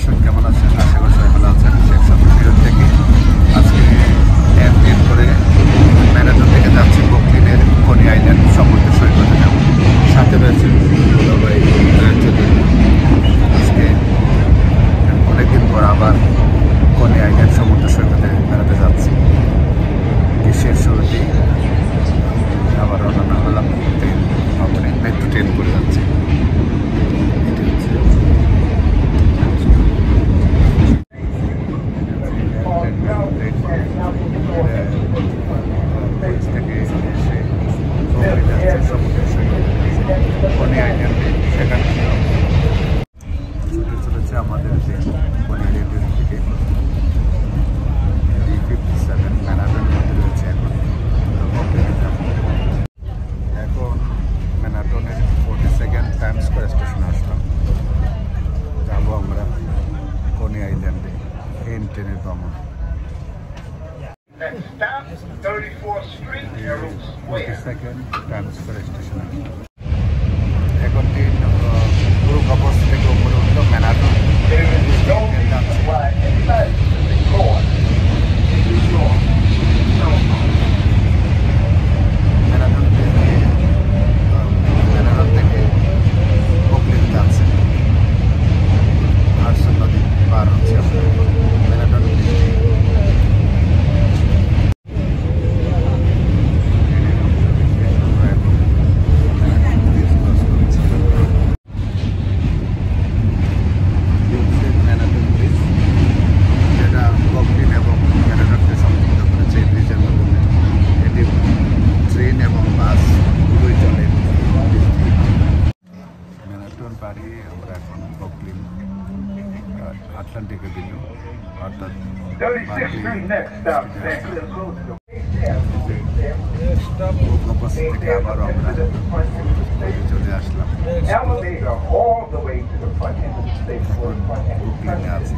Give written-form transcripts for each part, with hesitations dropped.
দর্শক কেমন আছেন? আশা করি সবাই ভালো আছেন। শেখ সাবরুম থেকে আজকে এয়ারপ্লেন করে ম্যারাথন থেকে যাচ্ছি ব্রুকলিনের কনি আইল্যান্ড সমুদ্র সৈকতে যাব। সাথে রয়েছে দুলাভাই চৌধুরী। আজকে অনেকদিন পর আবার কনি আইল্যান্ড সমুদ্র সৈকতে বেড়াতে যাচ্ছি। গ্রীষ্মের শুরুতেই আবার রওনা হলাম ট্রেন ভবনে, মেট্রো ট্রেন করে যাচ্ছি। চলেছে আমাদের ট্রেন কনি আইল্যান্ড থেকে B57 ম্যানাটনের মধ্যে রয়েছে। এখন ম্যানাটনের 42nd টাইম স্কয়ার স্টেশনে আসলাম। যাবো আমরা কনি আইল্যান্ডে এই ট্রেনের ভ্রমণ। 42nd টাইম স্কয়ার স্টেশনে এখন ট্রেন পুরো কবর থেকে উপরে উঠলো ম্যানাটন। ম্যানাটন থেকে ব্রুকলিন যাচ্ছে। হাডসন নদী পার হচ্ছে আমরা ম্যানাটন ব্রিজ। পারি আমরা এখন ব্রুকলিন আটলান্টিকের দিকে অর্থাৎ থেকে আবারও আমরা চলে আসলাম। ব্রুকলিনে আছি,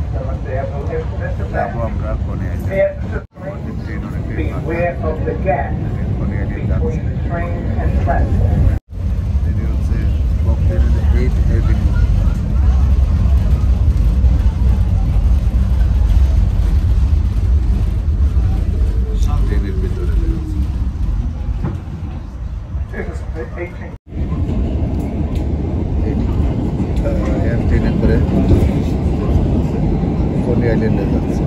যাবো আমরা কনি আইল্যান্ড। ট্রেন অনেকটাই কনি আইল্যান্ড যাচ্ছে। ট্রেনের ভিতরে ট্রেনের করে কনি আইল্যান্ডে যাচ্ছে।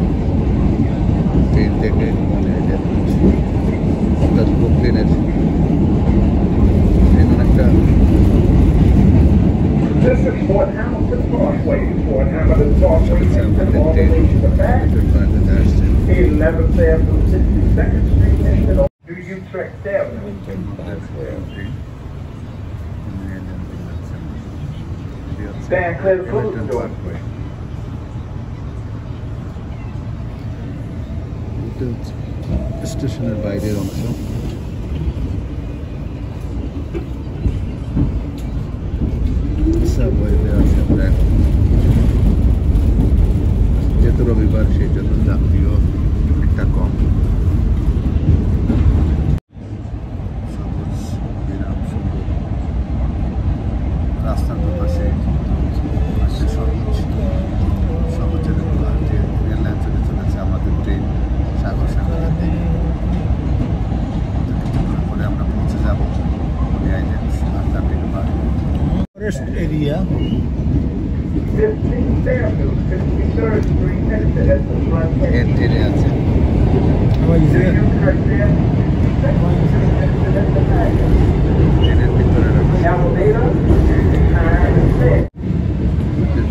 ট্রেন থেকে কনি আইল্যান্ড অর্থাৎ ব্রুকলিনের অনেকটা This is Fort Hamilton Crossway. Fort Hamilton Crossway takes it all the way to the back. 11th Avenue, 62nd Street, and do you trek there? Stand clear to close the door. স্টেশনের বাইরের অংশ। আমরা যেহেতু রবিবার সেই জন্য যাত্রীও অনেকটা কম। রাস্তার দুপাশে সবুজ রেল লাইন চলে চলেছে আমাদের ট্রেন সাগর সাগরের দিকে। কিছুক্ষণ পরে আমরা পৌঁছে যাব কনি island Atlantic per. Forest area. 15th Avenue, 53rd Street, next to the front. এর ট্রেনে আছে। How is it? ট্রেনের ভিতরে Elevator,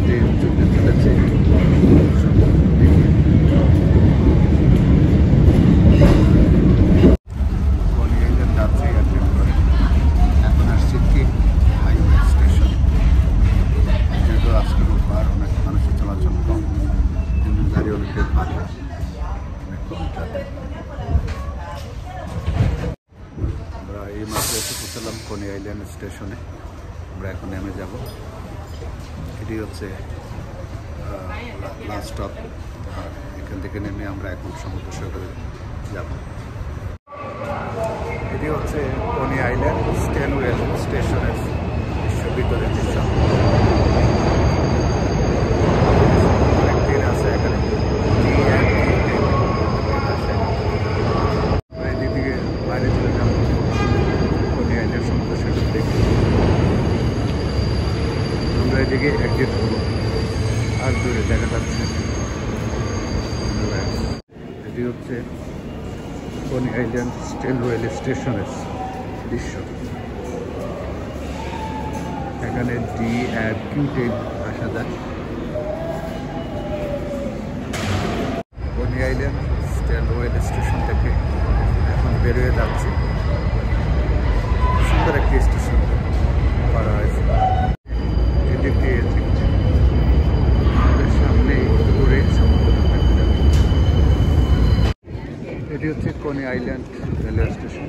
ট্রেন চলতে চলেছে। কনি আইল্যান্ড যাচ্ছে এয়ারপ্লেন করে। এখন আসছি কিং হাইওয়ে স্টেশন। যেহেতু আজকে রোববার অনেক মানুষের চলাচল কম, কিন্তু গাড়ি অনেকটাই ভালো, অনেক কম ট্রাফিক। আমরা এই মাত্র এসে পৌঁছালাম কনি আইল্যান্ড স্টেশনে। আমরা এখন নেমে যাব। এটি হচ্ছে লাস্ট স্টপ। আর এখান থেকে নেমে আমরা এখন সমুদ্র সৈকতে যাব। এটি হচ্ছে কনি আইল্যান্ড স্ট্যানওয়েল স্টেশনের ভিতরের দৃশ্য। আর দূরে দেখা যাচ্ছে এটি হচ্ছে কনি আইল্যান্ড রেল স্টেশনের দৃশ্য। এখানে ডি আর কিউ ট্রেন আসা যায়। কনি আইল্যান্ড রেল স্টেশন থেকে এখন বেরোয় যাচ্ছে। সুন্দর একটি স্টেশন করা হয়েছে। এটি হচ্ছে কনি আইল্যান্ড রেলওয়ে স্টেশন।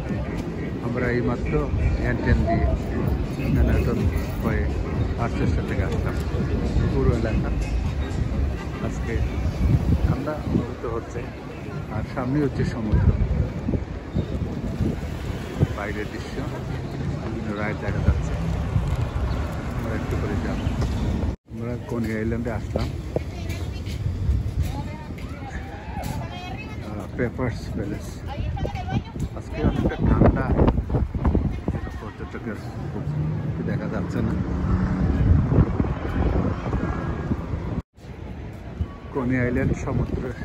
আমরা এইমাত্র হ্যান্ডটেন দিয়ে ম্যানহাটন হয়ে আর্চেস্টার থেকে আসলাম। পুরো এলাকা আজকে ঠান্ডা অনুভূত হচ্ছে, আর সামনে হচ্ছে সমুদ্র। বাইরের দৃশ্য, বিভিন্ন রাইড দেখা যাচ্ছে। আমরা একটু করে যাব। আমরা কনি আইল্যান্ডে আসলাম। পেপার্স প্যালেস আজকে অনেকটা ঠান্ডা, পর্যটকের দেখা যাচ্ছে না। কনি আইল্যান্ড সমুদ্রের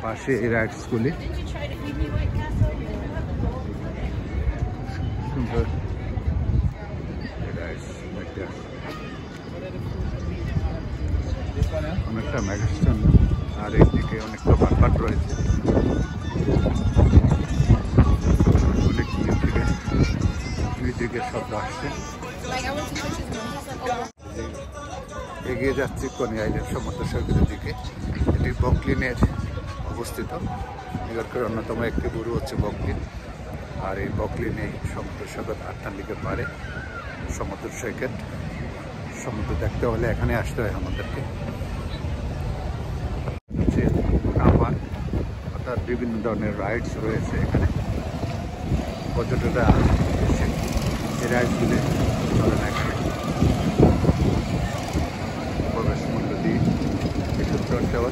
পাশে এই রাইডসগুলি সুন্দর। অনেকটা ম্যাগাস্টন, আর একদিকে অনেক দোকানপাট রয়েছে। অনেক মিউজিকের শব্দ আসছে। এগিয়ে যাচ্ছি কনি আইল্যান্ড সমুদ্র সৈকতের দিকে। এটি ব্রুকলিনের অবস্থিত। নিউ ইয়র্কের অন্যতম একটি বুরু হচ্ছে ব্রুকলিন, আর এই ব্রুকলিনে সমুদ্র সৈকত আটলান্টিকের পারে সমুদ্র সৈকত। সমুদ্র দেখতে হলে এখানে আসতে হয় আমাদেরকে। অর্থাৎ বিভিন্ন ধরনের রাইডস রয়েছে এখানে। পর্যটকরা এসে এই রাইডসগুলি চলে না এখানে। প্রবেশ মূল্য দিয়ে কিছু চর্চাও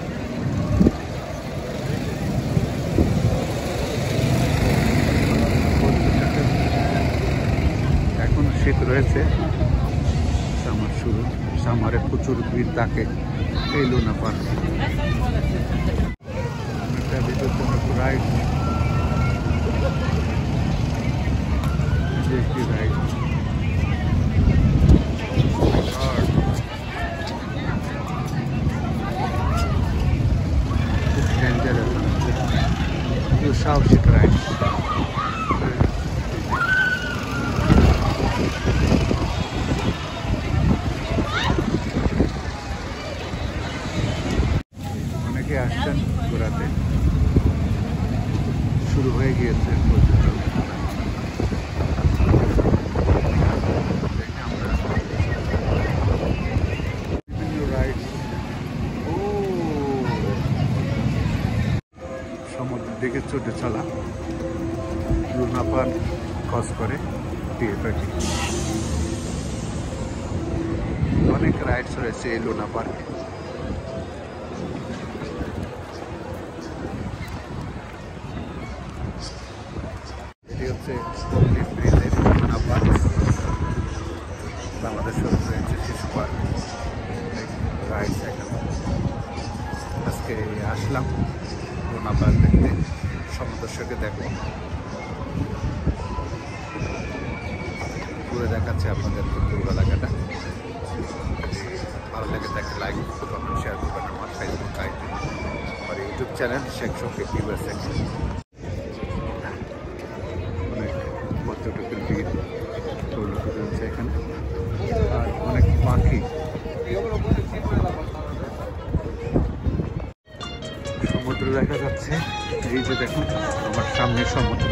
এখন শীত রয়েছে, সামার শুরু। সামারে প্রচুর ভিড় থাকে এই লুনা পার্কে। রাইড একটি রাইড সাহসিক রাইড। অনেকে আসছেন ঘোরাতে, শুরু হয়ে গিয়েছে পর্যটন। সমুদ্রের দিকে ছুটে চলা লুনা পার্ক ক্রস করে টিএফআইটি। অনেক রাইডস রয়েছে এই লুনা পার্কে। এটি হচ্ছে লুনা পার্ক। বাংলাদেশ রয়েছে শিশু পার্ক, রাইডস এখানে। আজকে আসলাম লুনা পার্ক দেখতে, সমুদ্র সৈকত দেখবো। ঘুরে দেখাচ্ছে আপনাদেরকে পুরো এলাকাটা। ভালো লাগে দেখে লাইক কমেন্ট শেয়ার করবেন আমার ফেসবুক আইডি, আমার YouTube channel Sheikh Shafiq USA. অনেক পর্যটকের ভিড় রয়েছে এখানে, আর অনেক পাখি। সমুদ্র দেখা যাচ্ছে, এই যে দেখুন আমার সামনে সমুদ্র,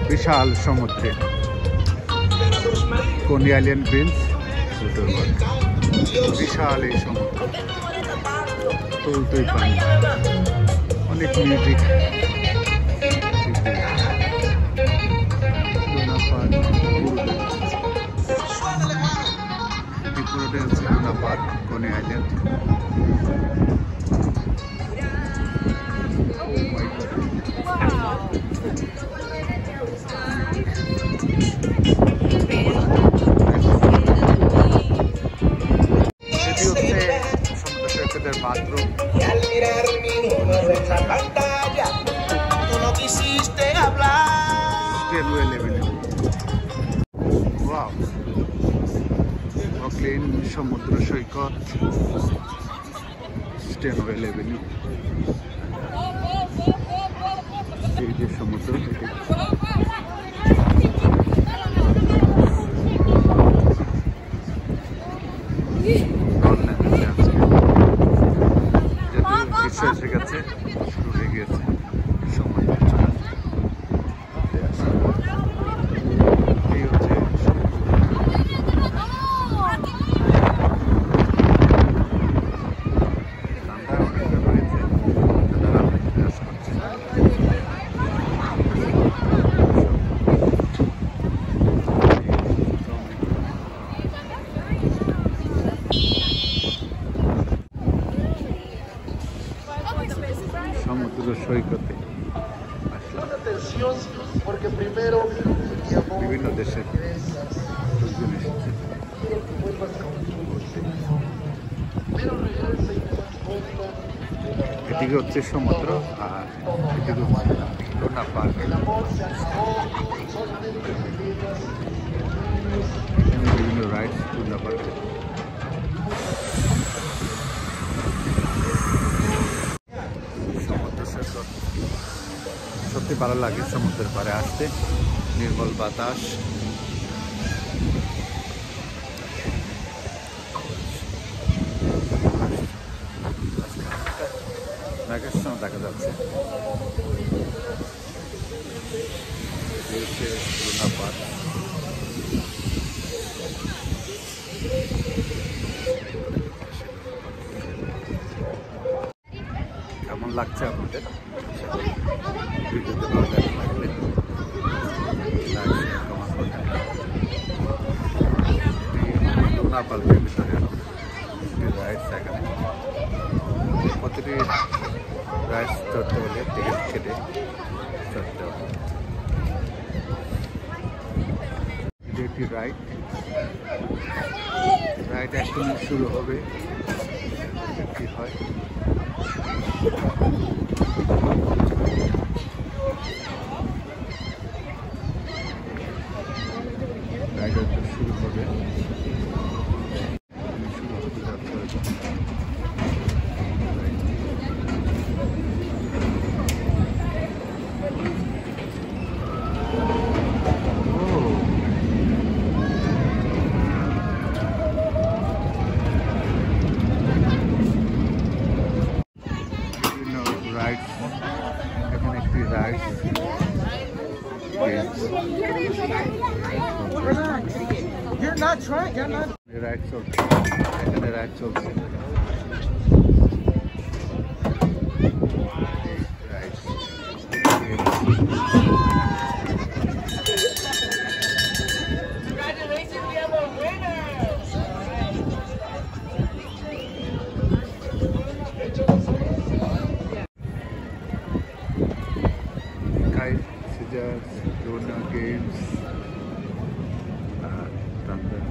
বিশাল সমুদ্রে কনি আইল্যান্ড ব্রিজ, বিশাল এই সমুদ্র, তুলতুই পানি, অনেক মিউজিক। পুরোটাই হচ্ছে লুনা পার্ক কনি আইল্যান্ড। এটি হচ্ছে সমুদ্র বাচ্চাদের bathroom. Y al mirar mi número en la pantalla, tú no quisiste hablar. Stairwell Avenue. Wow. Brooklyn সমুদ্র সৈকত, Stairwell Avenue. এই যে সমুদ্র থেকে এসে গেছে, শুরু হয়ে গিয়েছে সমুদ্র চলা। এই হচ্ছে ঠান্ডা অনেকটা রয়েছে, তারা কাজ করছে। সমুদ্র সৈকতে বিভিন্ন দেশের লোকজন এসেছে। এদিকে হচ্ছে সমুদ্র আর এদিকে হচ্ছে লোনা পার্ক। এখানে বিভিন্ন রাইডস লোনা পার্কে। সমুদ্র সৈকত সত্যি ভালো লাগে, সমুদ্রের পাড়ে আসতে, নির্মল বাতাস। মেঘের সময় দেখা যাচ্ছে লোনা পার্ক। কেমন লাগছে আপনাদের? ভিডিওতে ভালো লাগলে লোনা পার্কের ভিতরে রাইডস, এখানে প্রতিটি রাইডস চড়তে হলে টিকিট কেটে চড়তে হবে। এটি একটি রাইড এখনই শুরু হবে, কি হয়। রাইড শুরু হবে, এখানে একটি রাইড রাইড চলছে, এখানে রাইড চলছে। Scissors, Luna Games, Thunder.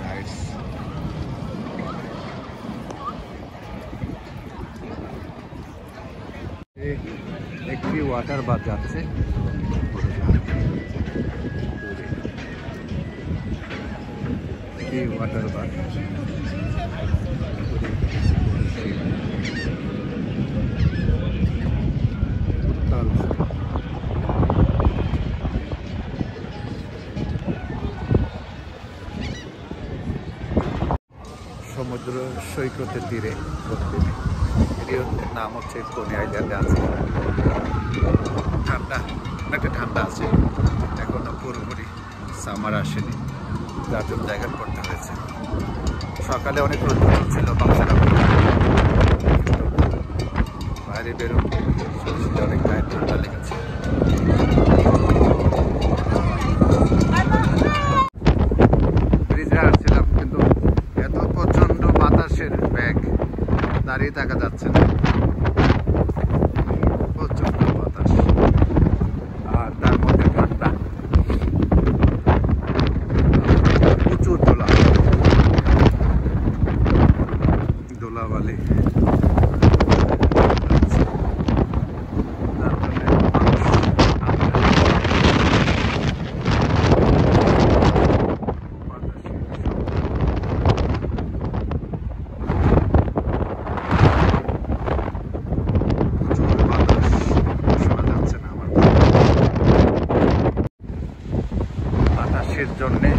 Nice. একটি ওয়াটার বাথ যাচ্ছে, ওয়াটার বাথ সমুদ্র সৈকতের তীরে। এর নাম হচ্ছে কোনি আইল্যান্ডে আছে। ঠান্ডা, অনেকটা ঠান্ডা আছে, এখনো পুরোপুরি সামার আসেনি, যার জন্য জায়গা করতে হয়েছে। সকালে অনেক রোদ ছিল, বাচ্চারা বাইরে বেরোন, অনেক গায়ে ঠান্ডা লেগেছে। ব্রিজে আসছিলাম কিন্তু এত প্রচন্ড বাতাসের ব্যাগ দাঁড়িয়ে থাকা যাচ্ছে না, প্রচন্ড বাতাস আর তার মধ্যে ঠান্ডা, প্রচুর ধুলাবালি। বাতাসের জন্যে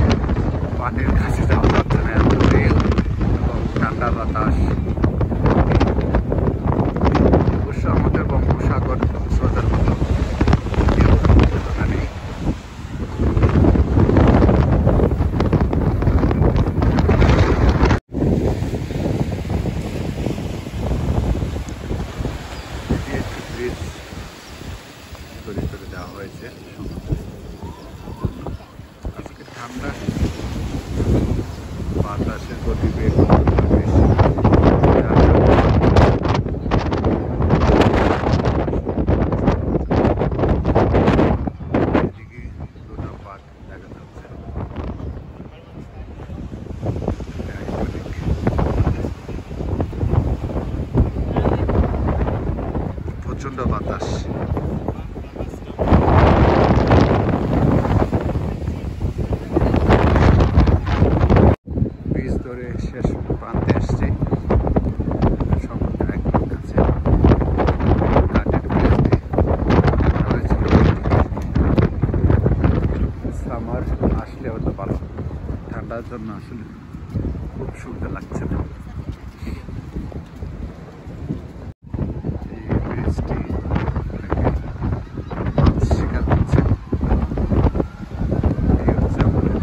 পানির কাছে যাওয়া যাচ্ছে না, এত রেল এবং ঠান্ডা বাতাস। অবশ্য আমাদের বঙ্গোপসাগর স্রোতের মতো নেই। ব্রিজ তৈরি করে দেওয়া হয়েছে। আজকে ঠান্ডা, বাতাসের গতিবেগ বেশি। এদিকে দুটো পার্ক দেখা যাচ্ছে, প্রচন্ড বাতাস। শেষ প্রান্তে এসছি, সমুদ্র একদম কাছে। সামার আসলে হয়তো ভালো, ঠান্ডার জন্য আসলে খুব সুবিধা লাগছে না। এই ব্রিজটি মাছ শিকার করছে। এই হচ্ছে আমাদের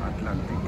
আটলান্টিক।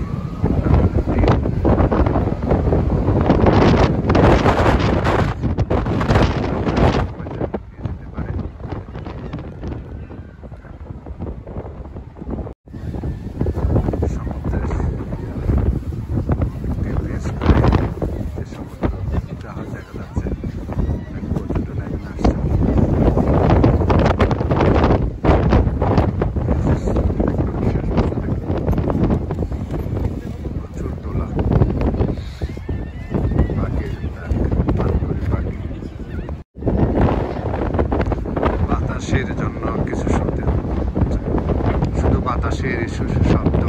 বাতাসের জন্য কিছু শব্দ, শুধু বাতাসের শব্দ।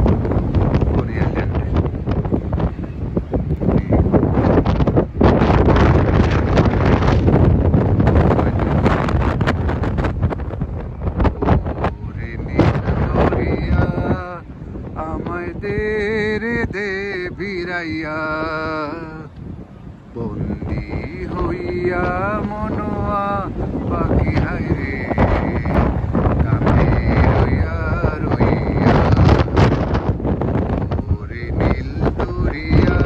আমায় দে ভিড়াইয়া, বন্দি হইয়া মনোয়া পাখি হাইরে কামে রইয়া রইয়া, ওরে নীল দরিয়া।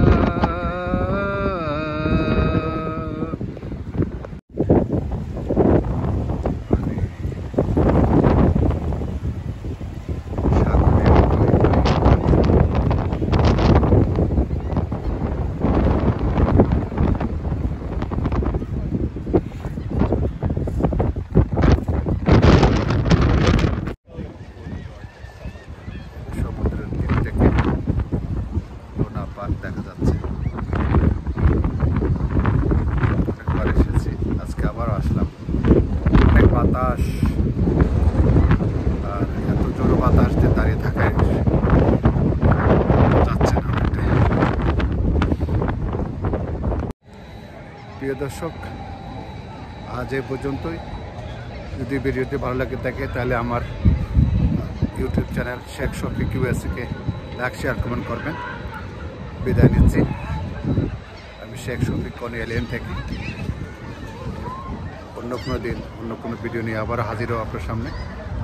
দেখা যাচ্ছে, অনেকবার এসেছি, আজকে আবার আসলাম। অনেক বাতাস, আর এত জোর বাতাস যে দাঁড়িয়ে থাকায় যাচ্ছে না। প্রিয় দর্শক, আজ এ পর্যন্তই। যদি ভিডিওটি ভালো লাগে থাকে তাহলে আমার YouTube channel Sheikh Shafiq USK like, share, comment করবেন। বিদায় নিচ্ছি, আমি শেখ শফিক কনি এলিয়েন থেকে। অন্য কোনো দিন অন্য কোনো ভিডিও নিয়ে আবার হাজির হব আপনার সামনে।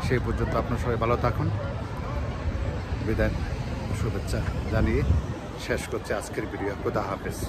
সেই পর্যন্ত আপনার সবাই ভালো থাকুন। বিদায় শুভেচ্ছা জানিয়ে শেষ করছে আজকের ভিডিও। খোদা হাফেজ।